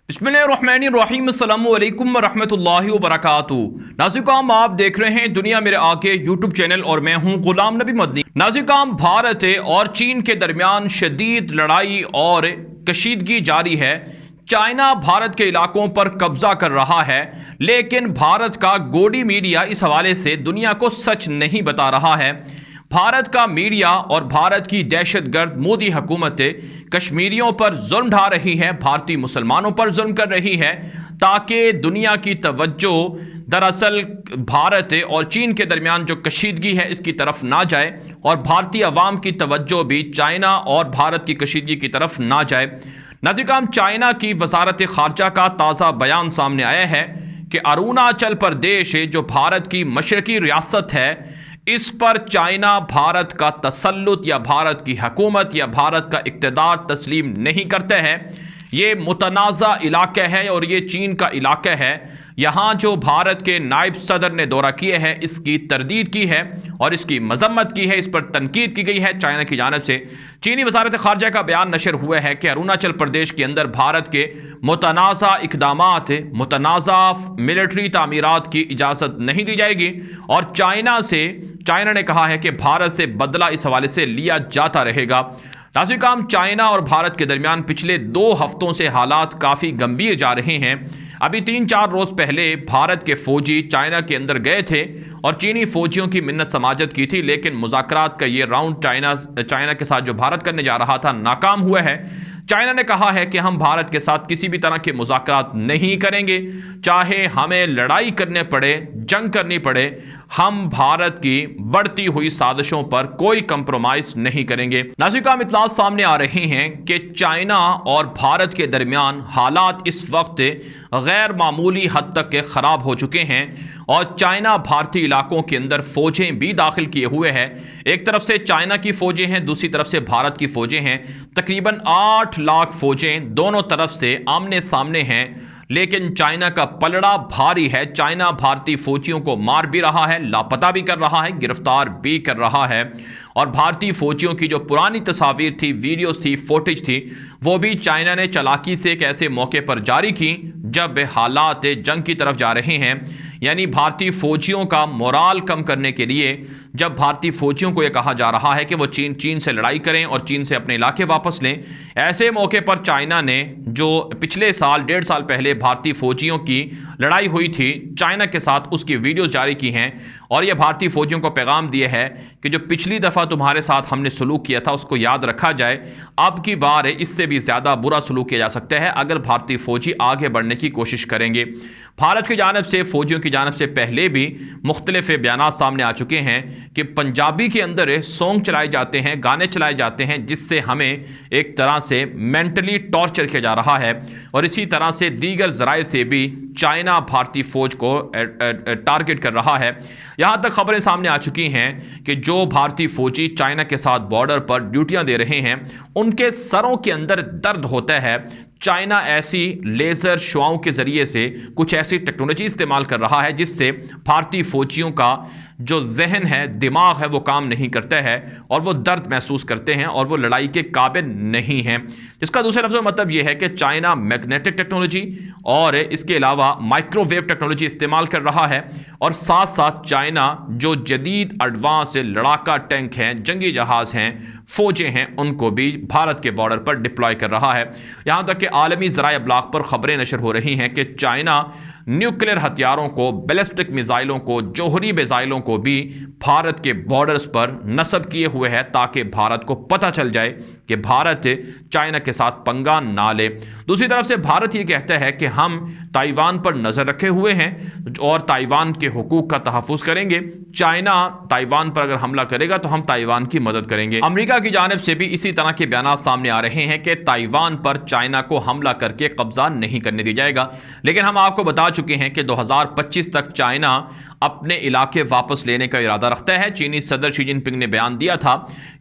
बिस्मिल्लाहिर्रहमानिर्रहीम अस्सलामु अलैकुम वरहमतुल्लाहि वबरकातुहू। नाज़िकाम, आप देख रहे हैं दुनिया मेरे आगे यूट्यूब चैनल और मैं हूं गुलाम नबी मदनी। नाज़िकाम, भारत और चीन के दरमियान शदीद लड़ाई और कशीदगी जारी है। चाइना भारत के इलाकों पर कब्जा कर रहा है, लेकिन भारत का गोडी मीडिया इस हवाले से दुनिया को सच नहीं बता रहा है। भारत का मीडिया और भारत की दहशतगर्द मोदी हुकूमत कश्मीरियों पर जुल्म ढा रही है, भारतीय मुसलमानों पर जुल्म कर रही है, ताकि दुनिया की तवज्जो दरअसल भारत और चीन के दरमियान जो कशीदगी है इसकी तरफ ना जाए और भारतीय अवाम की तवज्जो भी चाइना और भारत की कशीदगी की तरफ ना जाए। नाज़िकाम, चाइना की वजारत खारजा का ताज़ा बयान सामने आया है कि अरुणाचल प्रदेश जो भारत की मशरकी रियासत है, इस पर चाइना भारत का तसल्लुत या भारत की हुकूमत या भारत का इक़्तिदार तस्लीम नहीं करते हैं। ये मुतनाज़ा इलाका है और ये चीन का इलाका है। यहाँ जो भारत के नायब सदर ने दौरा किए हैं, इसकी तरदीद की है और इसकी मजम्मत की है, इस पर तनकीद की गई है चाइना की जानिब से। चीनी वजारत खारजा का बयान नशर हुआ है कि अरुणाचल प्रदेश के अंदर भारत के मुतनाज़ा इक़दामात, मुतनाज़ा मिलिट्री तामीरात की इजाज़त नहीं दी जाएगी और चाइना ने कहा है कि भारत से बदला इस हवाले से लिया जाता रहेगा। नाज़िकाम, चाइना और भारत के दरमियान पिछले 2 हफ्तों से हालात काफ़ी गंभीर जा रहे हैं। अभी 3-4 रोज़ पहले भारत के फौजी चाइना के अंदर गए थे और चीनी फौजियों की मिन्नत समाजत की थी, लेकिन मुज़ाकरात का ये राउंड चाइना के साथ जो भारत करने जा रहा था नाकाम हुआ है। चाइना ने कहा है कि हम भारत के साथ किसी भी तरह के मुज़ाकरात नहीं करेंगे, चाहे हमें लड़ाई करने पड़े, जंग करनी पड़े, हम भारत की बढ़ती हुई साजिशों पर कोई कंप्रोमाइज नहीं करेंगे। नाज़िकाम, इत्तलात सामने आ रही हैं कि चाइना और भारत के दरमियान हालात इस वक्त गैर मामूली हद तक के ख़राब हो चुके हैं और चाइना भारतीय इलाकों के अंदर फ़ौजें भी दाखिल किए हुए हैं। एक तरफ से चाइना की फ़ौजें हैं, दूसरी तरफ से भारत की फ़ौजें हैं। तकरीबन 8 लाख फ़ौजें दोनों तरफ से आमने सामने हैं, लेकिन चाइना का पलड़ा भारी है। चाइना भारतीय फौजियों को मार भी रहा है, लापता भी कर रहा है, गिरफ्तार भी कर रहा है और भारतीय फौजियों की जो पुरानी तस्वीर थी, वीडियोस थी, फुटेज थी, वो भी चाइना ने चालाकी से एक ऐसे मौके पर जारी की जब हालात जंग की तरफ जा रहे हैं। यानी भारतीय फौजियों का मोराल कम करने के लिए जब भारतीय फौजियों को यह कहा जा रहा है कि वो चीन से लड़ाई करें और चीन से अपने इलाके वापस लें, ऐसे मौके पर चाइना ने जो पिछले साल 1.5 साल पहले भारतीय फौजियों की लड़ाई हुई थी चाइना के साथ, उसकी वीडियोस जारी की हैं और यह भारतीय फौजियों को पैगाम दिया है कि जो पिछली दफ़ा तुम्हारे साथ हमने सलूक किया था उसको याद रखा जाए, अब की बार इससे भी ज़्यादा बुरा सलूक किया जा सकता है अगर भारतीय फौजी आगे बढ़ने की कोशिश करेंगे। भारत की जानिब से, फौजियों की जानिब से पहले भी मुख्तलिफ बयान सामने आ चुके हैं कि पंजाबी के अंदर सॉन्ग चलाए जाते हैं, गाने चलाए जाते हैं, जिससे हमें एक तरह से मेंटली टॉर्चर किया जा रहा है और इसी तरह से दीगर ज़राए से भी चाइना भारतीय फ़ौज को टारगेट कर रहा है। यहाँ तक खबरें सामने आ चुकी हैं कि जो भारतीय फ़ौजी चाइना के साथ बॉर्डर पर ड्यूटियाँ दे रहे हैं, उनके सरों के अंदर दर्द होता है। चाइना ऐसी लेज़र शुआओं के ज़रिए से कुछ ऐसी टेक्नोलॉजी इस्तेमाल कर रहा है जिससे भारतीय फ़ौजियों का जो जहन है, दिमाग है, वो काम नहीं करता है और वो दर्द महसूस करते हैं और वो लड़ाई के काबिल नहीं हैं। जिसका दूसरे लफ्ज़ों में मतलब ये है कि चाइना मैग्नेटिक टेक्नोलॉजी और इसके अलावा माइक्रोवेव टेक्नोलॉजी इस्तेमाल कर रहा है और साथ साथ चाइना जो जदीद एडवांस लड़ाका टैंक हैं, जंगी जहाज़ हैं, फौजें हैं, उनको भी भारत के बॉर्डर पर डिप्लॉय कर रहा है। यहाँ तक कि आलमी ज़राए अबलाग पर खबरें नशर हो रही हैं कि चाइना न्यूक्लियर हथियारों को, बैलिस्टिक मिसाइलों को, जौहरी मिसाइलों को भी भारत के बॉर्डर्स पर नस्ब किए हुए है ताकि भारत को पता चल जाए कि भारत चाइना के साथ पंगा ना ले। दूसरी तरफ से भारत ये कहता है कि हम ताइवान पर नज़र रखे हुए हैं और ताइवान के हुकूक का तहफ़्फ़ुज़ करेंगे। चाइना ताइवान पर अगर हमला करेगा तो हम ताइवान की मदद करेंगे। अमेरिका की जानिब से भी इसी तरह के बयान सामने आ रहे हैं कि ताइवान पर चाइना को हमला करके कब्जा नहीं करने दिया जाएगा। लेकिन हम आपको बता चुके हैं कि 2025 तक चाइना अपने इलाके वापस लेने का इरादा रखता है। चीनी सदर शी जिनपिंग ने बयान दिया था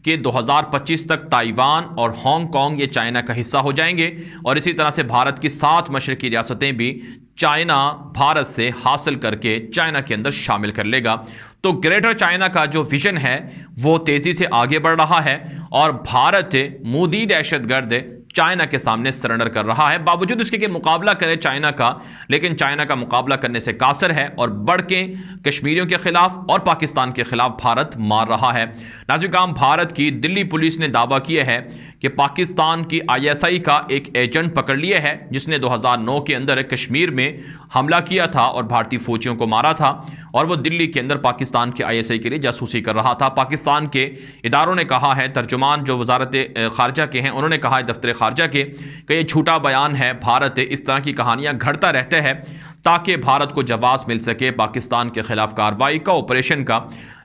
कि 2025 तक ताइवान और हांगकांग ये चाइना का हिस्सा हो जाएंगे और इसी तरह से भारत की 7 मशरकी रियासतें भी चाइना भारत से हासिल करके चाइना के अंदर शामिल कर लेगा। तो ग्रेटर चाइना का जो विजन है वो तेज़ी से आगे बढ़ रहा है और भारत मोदी दहशतगर्द चाइना के सामने सरेंडर कर रहा है। बावजूद इसके कि मुकाबला करे चाइना का, लेकिन चाइना का मुकाबला करने से कासर है और बढ़ के कश्मीरियों के खिलाफ और पाकिस्तान के खिलाफ भारत मार रहा है। नाज़रीन, भारत की दिल्ली पुलिस ने दावा किया है कि पाकिस्तान की ISI का एक एजेंट पकड़ लिया है जिसने 2009 के अंदर कश्मीर में हमला किया था और भारतीय फौजियों को मारा था, और वो दिल्ली के अंदर पाकिस्तान की ISI के लिए जासूसी कर रहा था। पाकिस्तान के इदारों ने कहा है, तर्जुमान जो वजारत खारजा के हैं उन्होंने कहा है, दफ्तर खारजा के, कि ये झूठा बयान है। भारत इस तरह की कहानियां घड़ता रहता है ताकि भारत को जवाब मिल सके पाकिस्तान के खिलाफ कार्रवाई का, ऑपरेशन का।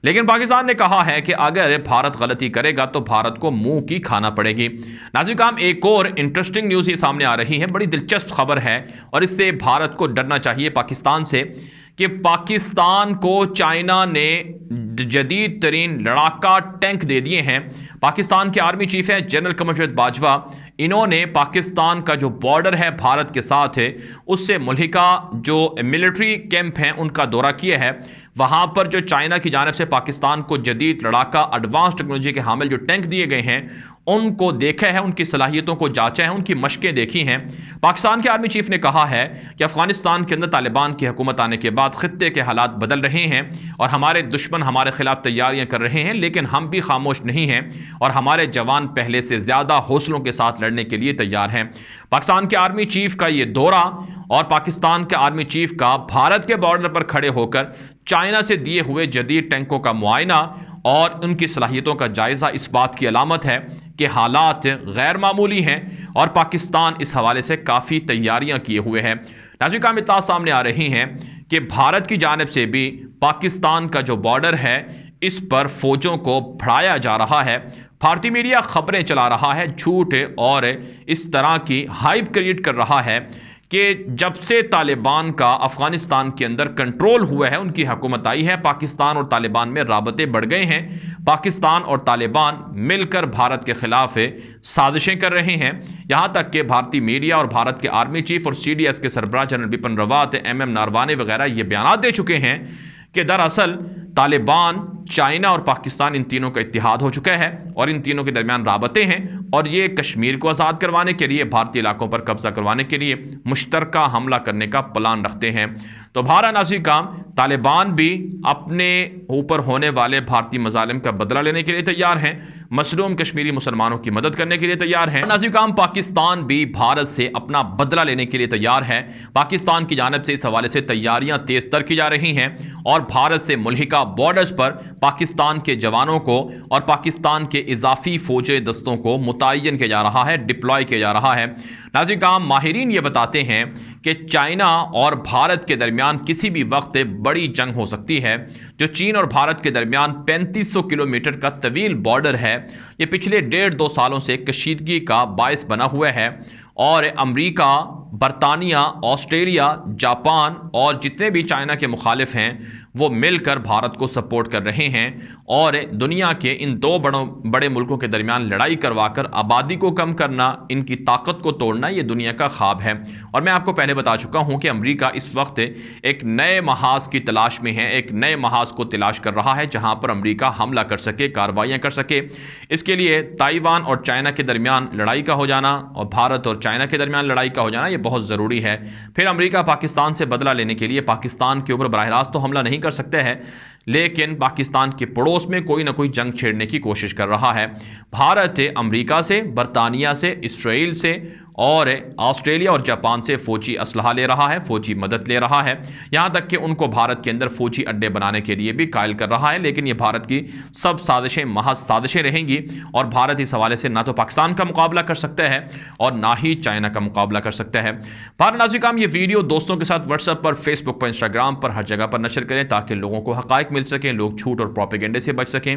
लेकिन पाकिस्तान ने कहा है कि अगर भारत गलती करेगा तो भारत को मुंह की खाना पड़ेगी। नाज़रीन, एक और इंटरेस्टिंग न्यूज़ ये सामने आ रही है, बड़ी दिलचस्प खबर है और इससे भारत को डरना चाहिए पाकिस्तान से, कि पाकिस्तान को चाइना ने जदीद तरीन लड़ाका टैंक दे दिए हैं। पाकिस्तान के आर्मी चीफ है जनरल कमर जावेद बाजवा, इन्होंने पाकिस्तान का जो बॉर्डर है भारत के साथ है उससे मुल्हिका जो मिलिट्री कैंप हैं उनका दौरा किया है। वहाँ पर जो चाइना की जानिब से पाकिस्तान को जदीद लड़ाका एडवांस टेक्नोलॉजी के हामिल जो टैंक दिए गए हैं उनको देखा है, उनकी सलाहियतों को जांचा है, उनकी मशकें देखी हैं। पाकिस्तान के आर्मी चीफ ने कहा है कि अफगानिस्तान के अंदर तालिबान की हुकूमत आने के बाद खित्ते के हालात बदल रहे हैं और हमारे दुश्मन हमारे खिलाफ तैयारियां कर रहे हैं, लेकिन हम भी खामोश नहीं हैं और हमारे जवान पहले से ज़्यादा हौसलों के साथ लड़ने के लिए तैयार हैं। पाकिस्तान के आर्मी चीफ का ये दौरा और पाकिस्तान के आर्मी चीफ का भारत के बॉर्डर पर खड़े होकर चाइना से दिए हुए जदीद टैंकों का मुआयना और उनकी सलाहियतों का जायज़ा इस बात की अलामत है कि हालात गैर मामूली हैं और पाकिस्तान इस हवाले से काफ़ी तैयारियां किए हुए है। नाज़रीन, का इत्तला सामने आ रही हैं कि भारत की जानिब से भी पाकिस्तान का जो बॉर्डर है इस पर फौजों को बढ़ाया जा रहा है। भारतीय मीडिया खबरें चला रहा है झूठ और इस तरह की हाइप क्रिएट कर रहा है कि जब से तालिबान का अफगानिस्तान के अंदर कंट्रोल हुआ है, उनकी हुकूमत आई है, पाकिस्तान और तालिबान में राबते बढ़ गए हैं। पाकिस्तान और तालिबान मिलकर भारत के खिलाफ साजिशें कर रहे हैं। यहाँ तक कि भारतीय मीडिया और भारत के आर्मी चीफ और CDS के सरबराह जनरल बिपिन रावत, MM नारवाने वगैरह ये बयान दे चुके हैं कि दरअसल तालिबान, चाइना और पाकिस्तान इन तीनों का इत्तिहाद हो चुका है और इन तीनों के दरमियान राबते हैं और ये कश्मीर को आज़ाद करवाने के लिए, भारतीय इलाकों पर कब्जा करवाने के लिए मुश्तरका हमला करने का प्लान रखते हैं। तो भारत नाज़रीन काम तालिबान भी अपने ऊपर होने वाले भारतीय मजालिम का बदला लेने के लिए तैयार हैं, मसलूम कश्मीरी मुसलमानों की मदद करने के लिए तैयार है। नाज़रीन काम पाकिस्तान भी भारत से अपना बदला लेने के लिए तैयार है। पाकिस्तान की जानिब से इस हवाले से तैयारियां तेज तर की जा रही हैं और भारत से मुल्हिका बॉर्डर्स पर पाकिस्तान के जवानों को और पाकिस्तान के इजाफी फौजी दस्तों को मुतय्यन किया जा रहा है, डिप्लॉय किया जा रहा है। नाज़रीन काम माहिरीन ये बताते हैं कि चाइना और भारत के दरमियान किसी भी वक्त बड़ी जंग हो सकती है। जो चीन और भारत के दरमियान 3500 किलोमीटर का तवील बॉर्डर है, ये पिछले 1.5-2 सालों से कशीदगी का बायस बना हुआ है और अमेरिका, बरतानिया, ऑस्ट्रेलिया, जापान और जितने भी चाइना के मुखालिफ हैं वो मिलकर भारत को सपोर्ट कर रहे हैं और दुनिया के इन दो बड़े मुल्कों के दरमियान लड़ाई करवाकर आबादी को कम करना, इनकी ताकत को तोड़ना, ये दुनिया का ख्वाब है। और मैं आपको पहले बता चुका हूं कि अमेरिका इस वक्त एक नए महाज की तलाश में है, एक नए महाज को तलाश कर रहा है जहां पर अमेरिका हमला कर सके, कार्रवाइयां कर सके। इसके लिए ताइवान और चाइना के दरमियान लड़ाई का हो जाना और भारत और चाइना के दरमियान लड़ाई का हो जाना, ये बहुत ज़रूरी है। फिर अमेरिका पाकिस्तान से बदला लेने के लिए पाकिस्तान के ऊपर बराह रास्त तो हमला नहीं कर सकते हैं, लेकिन पाकिस्तान के पड़ोस में कोई ना कोई जंग छेड़ने की कोशिश कर रहा है। भारत अमेरिका से, बरतानिया से, इसराइल से और ऑस्ट्रेलिया और जापान से फौजी असलहा ले रहा है, फौजी मदद ले रहा है, यहाँ तक कि उनको भारत के अंदर फौजी अड्डे बनाने के लिए भी कायल कर रहा है। लेकिन ये भारत की सब साजिशें महज साजिशें रहेंगी और भारत इस हवाले से ना तो पाकिस्तान का मुकाबला कर सकता है और ना ही चाइना का मुकाबला कर सकता है। भारत नाज़रीन काम ये वीडियो दोस्तों के साथ व्हाट्सएप पर, फेसबुक पर, इंस्टाग्राम पर, हर जगह पर नशर करें ताकि लोगों को हक़ाइक़ मिल सकें, लोग झूठ और प्रोपेगेंडे से बच सकें।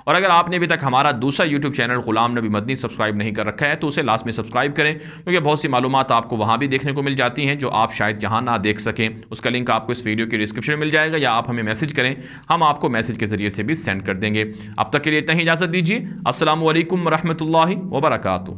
और अगर आपने अभी तक हमारा दूसरा YouTube channel Ghulam Nabi Madani subscribe नहीं कर रखा है तो उसे लास्ट में सब्सक्राइब करें, क्योंकि बहुत सी मालूमात आपको वहां भी देखने को मिल जाती हैं जो आप शायद यहां ना देख सकें। उसका लिंक आपको इस वीडियो की डिस्क्रिप्शन में मिल जाएगा या आप हमें मैसेज करें, हम आपको मैसेज के जरिए से भी सेंड कर देंगे। अब तक के लिए इतना ही इजाजत दीजिए। अस्सलामु अलैकुम व रहमतुल्लाहि व बरकातुहू।